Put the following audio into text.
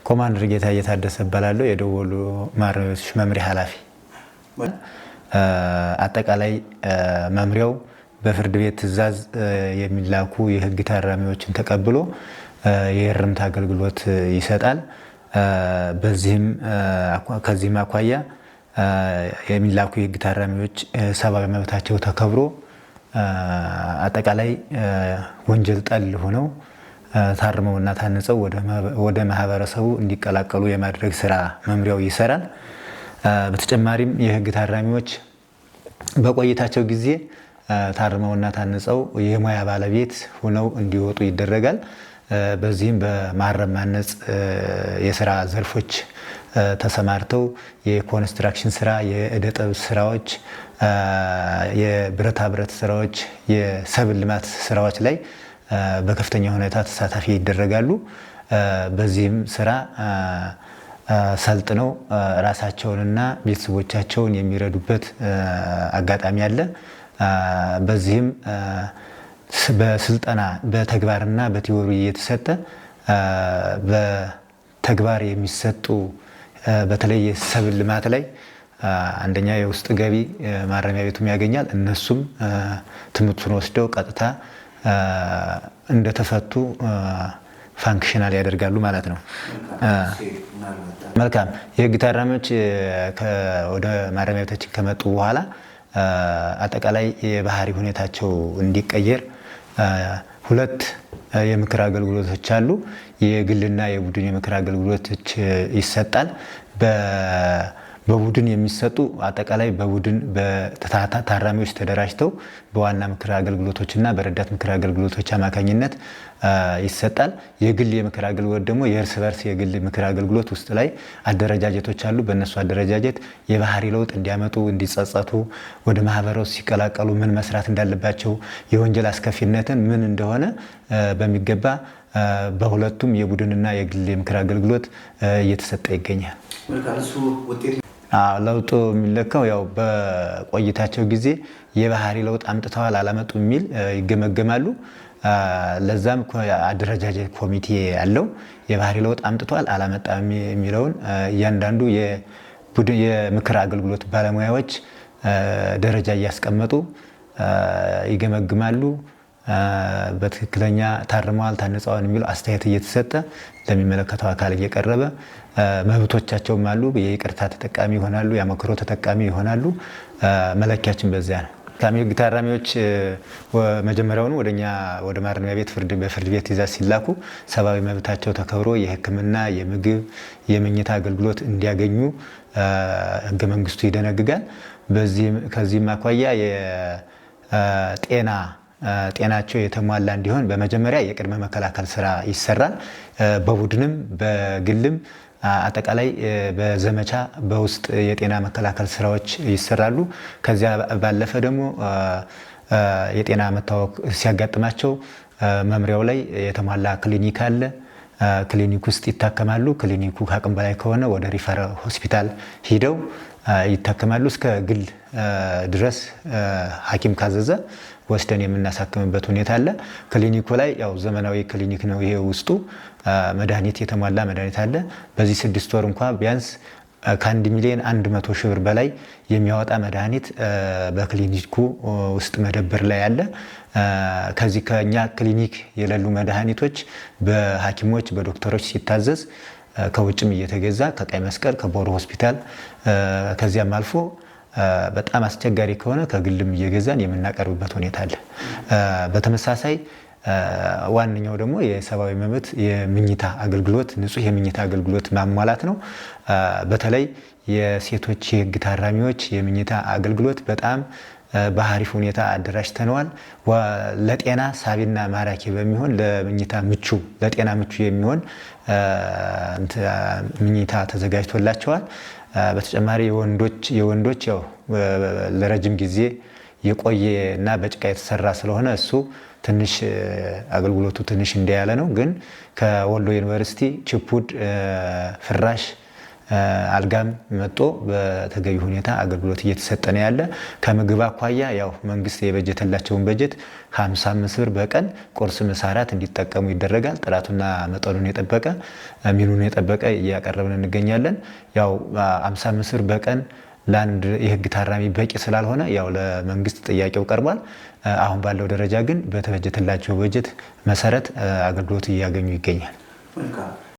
ኮማንደር ጌታ እየታደሰ እባላለሁ። የደቡብ ወሎ ማረሚያ ቤቶች መምሪያ ኃላፊ። አጠቃላይ መምሪያው በፍርድ ቤት ትዕዛዝ የሚላኩ የህግ ታራሚዎችን ተቀብሎ የእርምት አገልግሎት ይሰጣል። ከዚህም አኳያ የሚላኩ የህግ ታራሚዎች ሰብአዊ መብታቸው ተከብሮ አጠቃላይ ወንጀል ጠል ሆነው ታርመውና ታንጸው ወደ ማህበረሰቡ እንዲቀላቀሉ የማድረግ ስራ መምሪያው ይሰራል። በተጨማሪም የህግ ታራሚዎች በቆይታቸው ጊዜ ታርመውና ታንጸው የሙያ ባለቤት ሆነው እንዲወጡ ይደረጋል። በዚህም በማረም ማነጽ የስራ ዘርፎች ተሰማርተው የኮንስትራክሽን ስራ፣ የእደ ጥበብ ስራዎች፣ የብረታ ብረት ስራዎች፣ የሰብል ልማት ስራዎች ላይ በከፍተኛ ሁኔታ ተሳታፊ ይደረጋሉ። በዚህም ስራ ሰልጥነው ራሳቸውንና ቤተሰቦቻቸውን የሚረዱበት አጋጣሚ አለ። በዚህም በስልጠና በተግባርና በቲዎሪ እየተሰጠ በተግባር የሚሰጡ በተለይ የሰብል ልማት ላይ አንደኛ የውስጥ ገቢ ማረሚያ ቤቱም ያገኛል። እነሱም ትምህርቱን ወስደው ቀጥታ እንደተፈቱ ፋንክሽናል ያደርጋሉ ማለት ነው። መልካም። የህግ ታራሚዎች ወደ ማረሚያ ቤታችን ከመጡ በኋላ አጠቃላይ የባህሪ ሁኔታቸው እንዲቀየር ሁለት የምክር አገልግሎቶች አሉ። የግልና የቡድን የምክር አገልግሎቶች ይሰጣል። በቡድን የሚሰጡ አጠቃላይ በቡድን ታራሚዎች ተደራጅተው በዋና ምክር አገልግሎቶችና በረዳት ምክር አገልግሎቶች አማካኝነት ይሰጣል። የግል የምክር አገልግሎት ደግሞ የእርስ በርስ የግል ምክር አገልግሎት ውስጥ ላይ አደረጃጀቶች አሉ። በእነሱ አደረጃጀት የባህሪ ለውጥ እንዲያመጡ፣ እንዲጸጸቱ፣ ወደ ማህበረሰቡ ሲቀላቀሉ ምን መስራት እንዳለባቸው፣ የወንጀል አስከፊነትን ምን እንደሆነ በሚገባ በሁለቱም የቡድንና የግል የምክር አገልግሎት እየተሰጠ ይገኛል። ለውጡ የሚለካው ያው በቆይታቸው ጊዜ የባህሪ ለውጥ አምጥተዋል አላመጡ የሚል ይገመገማሉ። ለዛም አደረጃጀት ኮሚቴ ያለው የባህሪ ለውጥ አምጥተዋል አላመጣም የሚለውን እያንዳንዱ የምክር አገልግሎት ባለሙያዎች ደረጃ እያስቀመጡ ይገመግማሉ። በትክክለኛ ታርመዋል ታንጸዋል የሚለው አስተያየት እየተሰጠ ለሚመለከተው አካል እየቀረበ መብቶቻቸውም አሉ። የይቅርታ ተጠቃሚ ይሆናሉ፣ የአመክሮ ተጠቃሚ ይሆናሉ። መለኪያችን በዚያ ነው። የህግ ታራሚዎች መጀመሪያውኑ ወደ ማረሚያ ቤት በፍርድ ቤት ትዕዛዝ ሲላኩ ሰብአዊ መብታቸው ተከብሮ የሕክምና፣ የምግብ፣ የመኝታ አገልግሎት እንዲያገኙ ህገ መንግስቱ ይደነግጋል። ከዚህም አኳያ ጤናቸው የተሟላ እንዲሆን በመጀመሪያ የቅድመ መከላከል ስራ ይሰራል። በቡድንም በግልም አጠቃላይ በዘመቻ በውስጥ የጤና መከላከል ስራዎች ይሰራሉ። ከዚያ ባለፈ ደግሞ የጤና መታወክ ሲያጋጥማቸው መምሪያው ላይ የተሟላ ክሊኒክ አለ። ክሊኒክ ውስጥ ይታከማሉ። ክሊኒኩ ከአቅም በላይ ከሆነ ወደ ሪፈራል ሆስፒታል ሂደው ይታከማሉ። እስከ ግል ድረስ ሐኪም ካዘዘ ወስደን የምናሳክምበት ሁኔታ አለ። ክሊኒኩ ላይ ያው ዘመናዊ ክሊኒክ ነው። ይሄ ውስጡ መድኃኒት የተሟላ መድኃኒት አለ። በዚህ 6 ወር እንኳ ቢያንስ ከ1 ሚሊዮን 100 ሺህ ብር በላይ የሚያወጣ መድኃኒት በክሊኒኩ ውስጥ መደብር ላይ አለ። ከዚህ ከኛ ክሊኒክ የሌሉ መድኃኒቶች በሐኪሞች በዶክተሮች ሲታዘዝ ከውጭም እየተገዛ ከቀይ መስቀል ከቦሮ ሆስፒታል ከዚያም አልፎ በጣም አስቸጋሪ ከሆነ ከግልም እየገዛን የምናቀርብበት ሁኔታ አለ። በተመሳሳይ ዋነኛው ደግሞ የሰብአዊ መብት የምኝታ አገልግሎት ንጹህ የምኝታ አገልግሎት ማሟላት ነው። በተለይ የሴቶች የህግ ታራሚዎች የምኝታ አገልግሎት በጣም በአሪፍ ሁኔታ አደራጅተነዋል። ለጤና ሳቢና ማራኪ በሚሆን ለጤና ምቹ የሚሆን ምኝታ ተዘጋጅቶላቸዋል። በተጨማሪ የወንዶች ያው ለረጅም ጊዜ የቆየ እና በጭቃ የተሰራ ስለሆነ እሱ ትንሽ አገልግሎቱ ትንሽ እንዲያለ ነው። ግን ከወሎ ዩኒቨርሲቲ ችፑድ ፍራሽ አልጋም መጥቶ በተገቢ ሁኔታ አገልግሎት እየተሰጠ ነው ያለ። ከምግብ አኳያ ያው መንግስት የበጀተላቸውን በጀት 55 ብር በቀን ቁርስ፣ ምሳ፣ እራት እንዲጠቀሙ ይደረጋል። ጥራቱና መጠኑን የጠበቀ ሚኑን የጠበቀ እያቀረብን እንገኛለን። ያው 55 ብር በቀን ለአንድ የህግ ታራሚ በቂ ስላልሆነ ያው ለመንግስት ጥያቄው ቀርቧል። አሁን ባለው ደረጃ ግን በተበጀተላቸው በጀት መሰረት አገልግሎት እያገኙ ይገኛል።